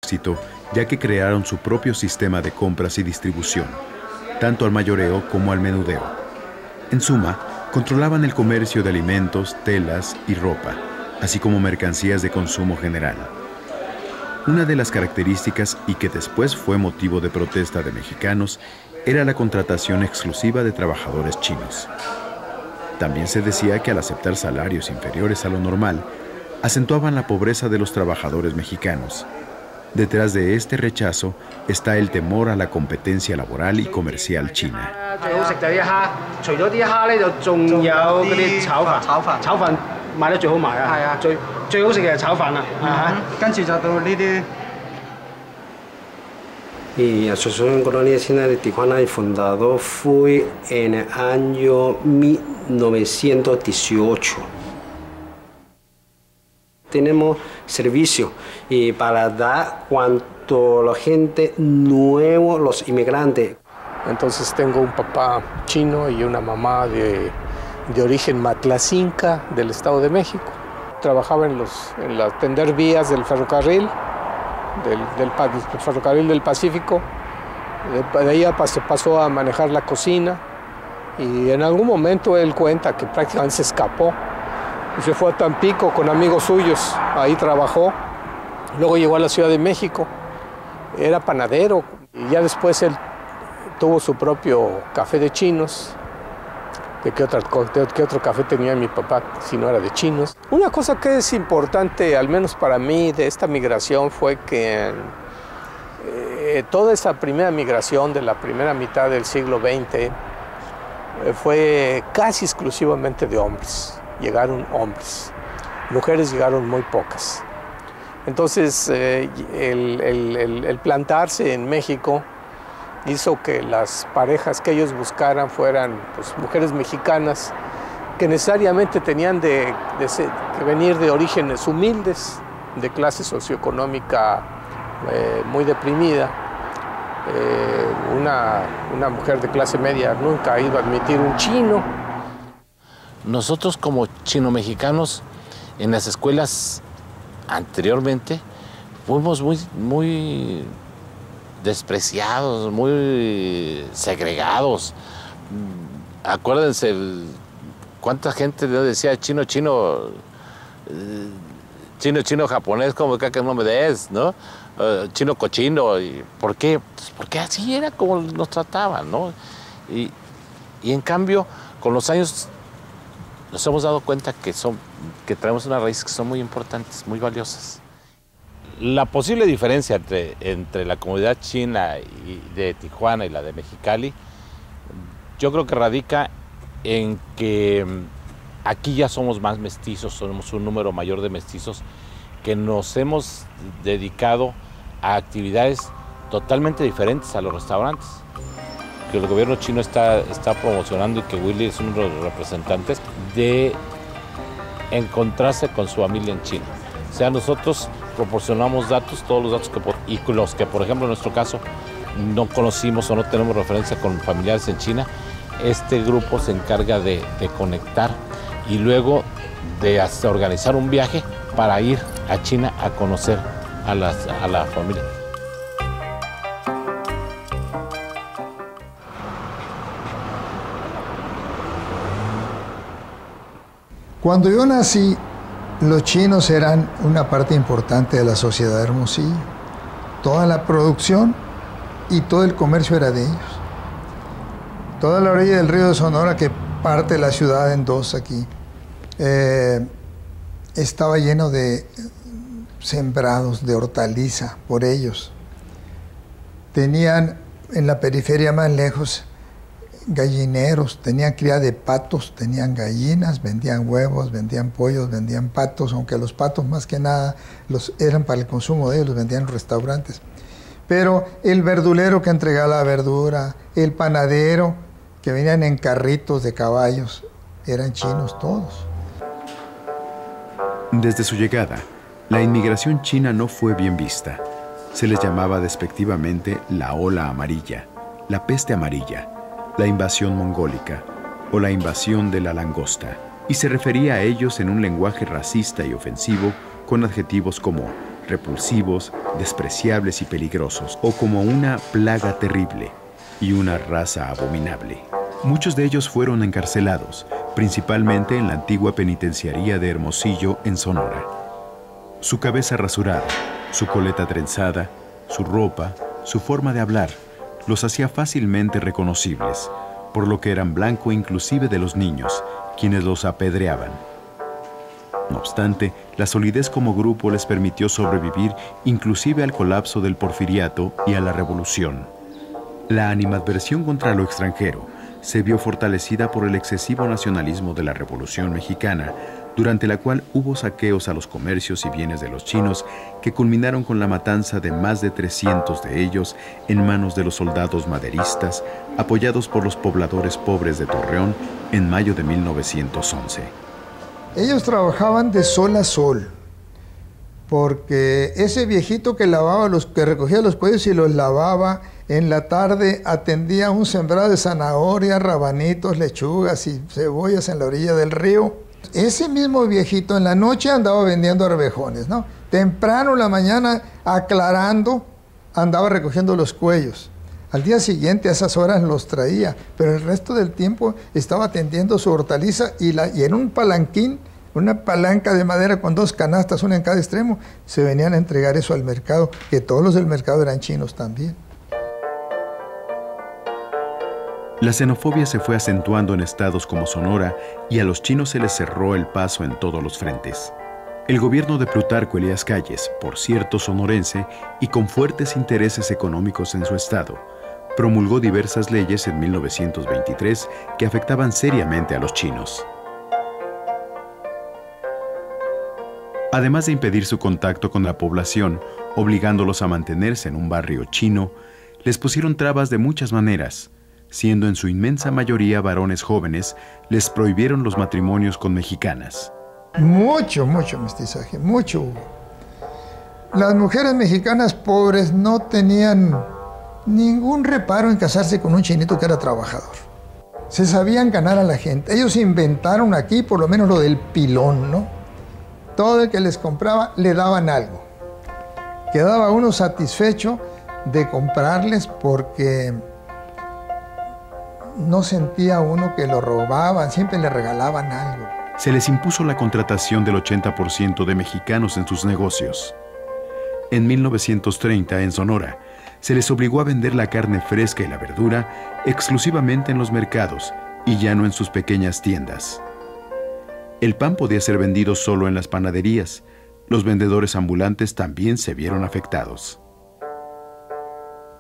éxito, ya que crearon su propio sistema de compras y distribución, tanto al mayoreo como al menudeo. En suma, controlaban el comercio de alimentos, telas y ropa, así como mercancías de consumo general. Una de las características, y que después fue motivo de protesta de mexicanos, era la contratación exclusiva de trabajadores chinos. También se decía que al aceptar salarios inferiores a lo normal, acentuaban la pobreza de los trabajadores mexicanos. Detrás de este rechazo está el temor a la competencia laboral y comercial china. Y la Asociación Colonia China de Tijuana fundado fue en el año 1918. Tenemos servicio y para dar cuanto la gente nueva, los inmigrantes. Entonces tengo un papá chino y una mamá de origen matlacinca del Estado de México. Trabajaba en tender vías del ferrocarril, del ferrocarril del Pacífico. De ahí pasó a manejar la cocina y en algún momento él cuenta que prácticamente se escapó. Y se fue a Tampico con amigos suyos, ahí trabajó. Luego llegó a la Ciudad de México, era panadero. Y ya después él tuvo su propio café de chinos. ¿Qué otro café tenía mi papá si no era de chinos? Una cosa que es importante, al menos para mí, de esta migración fue que toda esa primera migración de la primera mitad del siglo XX fue casi exclusivamente de hombres. Llegaron hombres, mujeres llegaron muy pocas. Entonces, el plantarse en México hizo que las parejas que ellos buscaran fueran pues, mujeres mexicanas que necesariamente tenían que venir de orígenes humildes, de clase socioeconómica muy deprimida. Una mujer de clase media nunca iba a admitir un chino. Nosotros como chino-mexicanos en las escuelas anteriormente fuimos muy despreciados, muy segregados. Acuérdense cuánta gente decía chino, japonés, como que no me des, ¿no? Chino cochino. ¿Por qué? Pues porque así era como nos trataban, ¿no? Y en cambio, con los años nos hemos dado cuenta que traemos unas raíces que son muy importantes, muy valiosas. La posible diferencia entre la comunidad china de Tijuana y la de Mexicali, yo creo que radica en que aquí ya somos más mestizos, somos un número mayor de mestizos que nos hemos dedicado a actividades totalmente diferentes a los restaurantes. Que el gobierno chino está promocionando y que Willy es uno de los representantes de encontrarse con su familia en China. O sea, nosotros proporcionamos datos, todos los datos y los que, por ejemplo, en nuestro caso, no conocimos o no tenemos referencia con familiares en China, este grupo se encarga de conectar y luego de organizar un viaje para ir a China a conocer a la familia. Cuando yo nací, los chinos eran una parte importante de la sociedad de Hermosillo. Toda la producción y todo el comercio era de ellos. Toda la orilla del río de Sonora, que parte la ciudad en dos aquí, estaba lleno de sembrados de hortaliza por ellos. Tenían en la periferia más lejos gallineros, tenían cría de patos, tenían gallinas, vendían huevos, vendían pollos, vendían patos, aunque los patos más que nada eran para el consumo de ellos, los vendían en restaurantes. Pero el verdulero que entregaba la verdura, el panadero que venían en carritos de caballos, eran chinos todos. Desde su llegada, la inmigración china no fue bien vista. Se les llamaba despectivamente la ola amarilla, la peste amarilla, la invasión mongólica o la invasión de la langosta, y se refería a ellos en un lenguaje racista y ofensivo con adjetivos como repulsivos, despreciables y peligrosos, o como una plaga terrible y una raza abominable. Muchos de ellos fueron encarcelados, principalmente en la antigua penitenciaría de Hermosillo, en Sonora. Su cabeza rasurada, su coleta trenzada, su ropa, su forma de hablar, los hacía fácilmente reconocibles, por lo que eran blanco inclusive de los niños, quienes los apedreaban. No obstante, la solidez como grupo les permitió sobrevivir inclusive al colapso del porfiriato y a la revolución. La animadversión contra lo extranjero se vio fortalecida por el excesivo nacionalismo de la Revolución Mexicana, durante la cual hubo saqueos a los comercios y bienes de los chinos que culminaron con la matanza de más de 300 de ellos en manos de los soldados maderistas, apoyados por los pobladores pobres de Torreón en mayo de 1911. Ellos trabajaban de sol a sol, porque ese viejito que recogía los pollos y los lavaba, en la tarde atendía un sembrado de zanahorias, rabanitos, lechugas y cebollas en la orilla del río. Ese mismo viejito en la noche andaba vendiendo arvejones, ¿no? Temprano en la mañana, aclarando, andaba recogiendo los cuellos. Al día siguiente a esas horas los traía, pero el resto del tiempo estaba atendiendo su hortaliza y en un palanquín, una palanca de madera con 2 canastas, una en cada extremo, se venían a entregar eso al mercado, que todos los del mercado eran chinos también. La xenofobia se fue acentuando en estados como Sonora y a los chinos se les cerró el paso en todos los frentes. El gobierno de Plutarco Elías Calles, por cierto sonorense y con fuertes intereses económicos en su estado, promulgó diversas leyes en 1923 que afectaban seriamente a los chinos. Además de impedir su contacto con la población, obligándolos a mantenerse en un barrio chino, les pusieron trabas de muchas maneras. Siendo en su inmensa mayoría varones jóvenes, les prohibieron los matrimonios con mexicanas. Mucho mestizaje, mucho hubo. Las mujeres mexicanas pobres no tenían ningún reparo en casarse con un chinito que era trabajador. Se sabían ganar a la gente. Ellos inventaron aquí por lo menos lo del pilón, ¿no? Todo el que les compraba le daban algo. Quedaba uno satisfecho de comprarles porque no sentía uno que lo robaban, siempre le regalaban algo. Se les impuso la contratación del 80% de mexicanos en sus negocios. En 1930, en Sonora, se les obligó a vender la carne fresca y la verdura exclusivamente en los mercados y ya no en sus pequeñas tiendas. El pan podía ser vendido solo en las panaderías. Los vendedores ambulantes también se vieron afectados.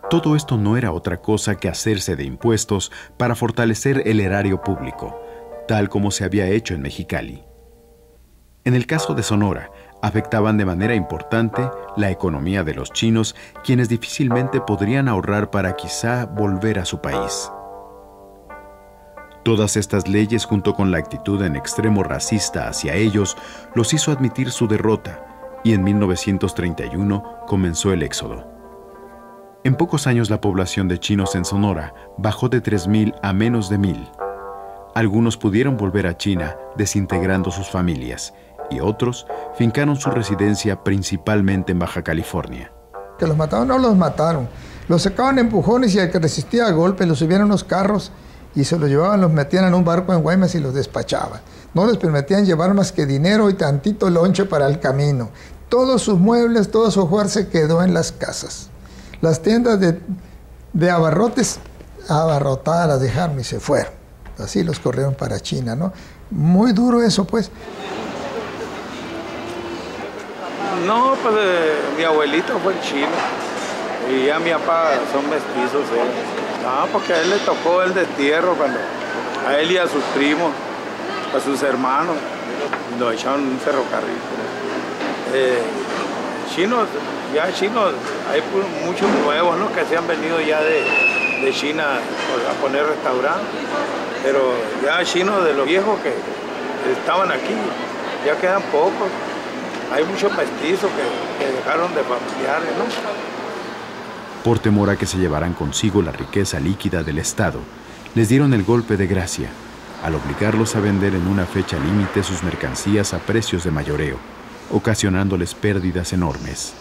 Todo esto no era otra cosa que hacerse de impuestos para fortalecer el erario público, tal como se había hecho en Mexicali. En el caso de Sonora, afectaban de manera importante la economía de los chinos, quienes difícilmente podrían ahorrar para quizá volver a su país. Todas estas leyes, junto con la actitud en extremo racista hacia ellos, los hizo admitir su derrota, y en 1931 comenzó el éxodo. En pocos años la población de chinos en Sonora bajó de 3,000 a menos de 1,000. Algunos pudieron volver a China desintegrando sus familias y otros fincaron su residencia principalmente en Baja California. Que los mataron, no los mataron. Los sacaban a empujones y al que resistía a golpes los subían a unos carros y se los llevaban, los metían en un barco en Guaymas y los despachaban. No les permitían llevar más que dinero y tantito lonche para el camino. Todos sus muebles, todo su hogar se quedó en las casas. Las tiendas de abarrotes, abarrotadas las dejaron y se fueron. Así los corrieron para China, ¿no? Muy duro eso, pues. No, pues mi abuelito fue chino y ya mi papá son mestizos. No, porque a él le tocó el destierro cuando a él y a sus primos, a sus hermanos, lo echaron en un ferrocarril. Chinos, hay muchos nuevos, ¿no? Que se han venido ya de China a poner restaurantes, pero ya chinos de los viejos que estaban aquí, ya quedan pocos. Hay muchos mestizos que dejaron de familiares, ¿no? Por temor a que se llevaran consigo la riqueza líquida del Estado, les dieron el golpe de gracia, al obligarlos a vender en una fecha límite sus mercancías a precios de mayoreo, ocasionándoles pérdidas enormes.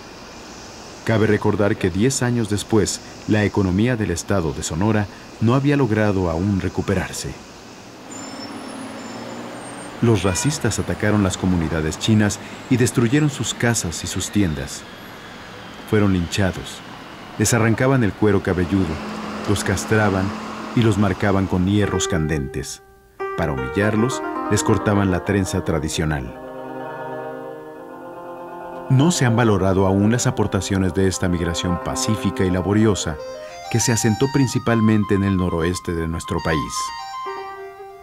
Cabe recordar que 10 años después, la economía del estado de Sonora no había logrado aún recuperarse. Los racistas atacaron las comunidades chinas y destruyeron sus casas y sus tiendas. Fueron linchados, les arrancaban el cuero cabelludo, los castraban y los marcaban con hierros candentes. Para humillarlos, les cortaban la trenza tradicional. No se han valorado aún las aportaciones de esta migración pacífica y laboriosa que se asentó principalmente en el noroeste de nuestro país.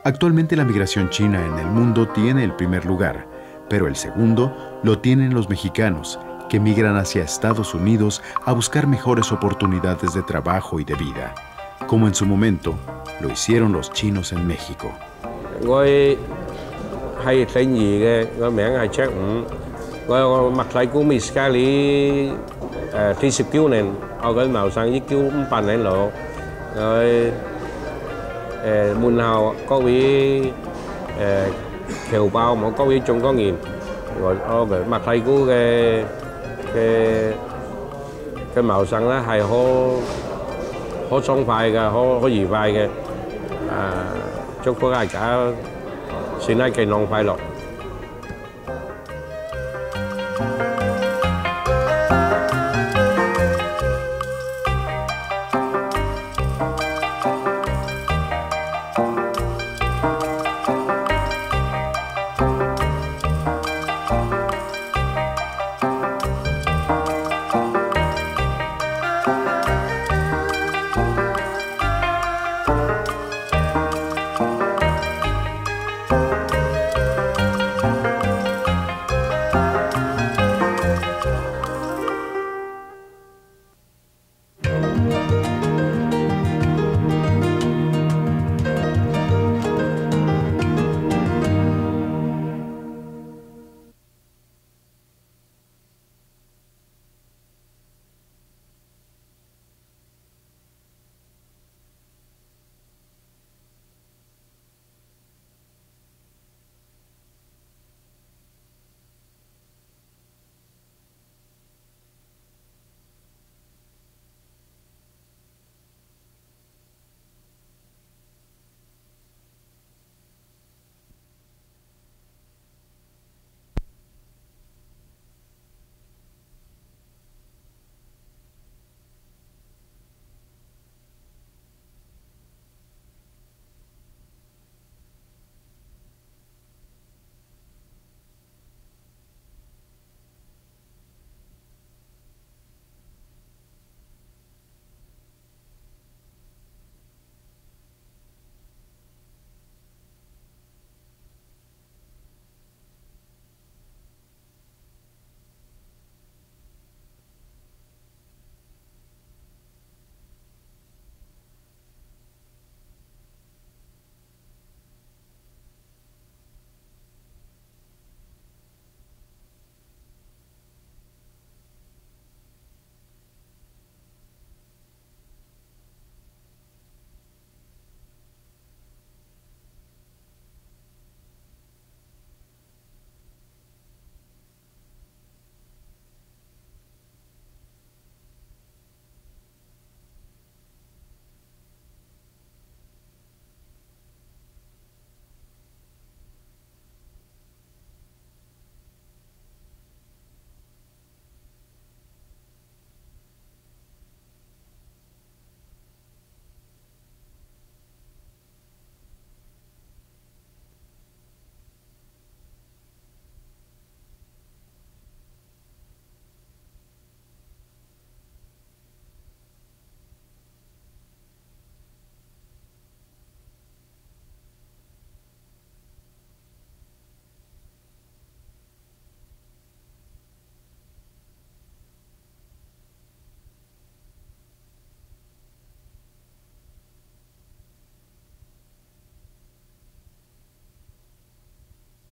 Actualmente la migración china en el mundo tiene el primer lugar, pero el segundo lo tienen los mexicanos, que migran hacia Estados Unidos a buscar mejores oportunidades de trabajo y de vida, como en su momento lo hicieron los chinos en México. Tôi hay tên gì嘅個名係Jack Wu，我麥麗姑咪家裡39年，我個茅生已叫500年咯，門後各位僑胞冇各位中國人，我個麥麗姑嘅茅生咧係好爽快嘅，好愉快嘅，祝福大家聖誕節快樂。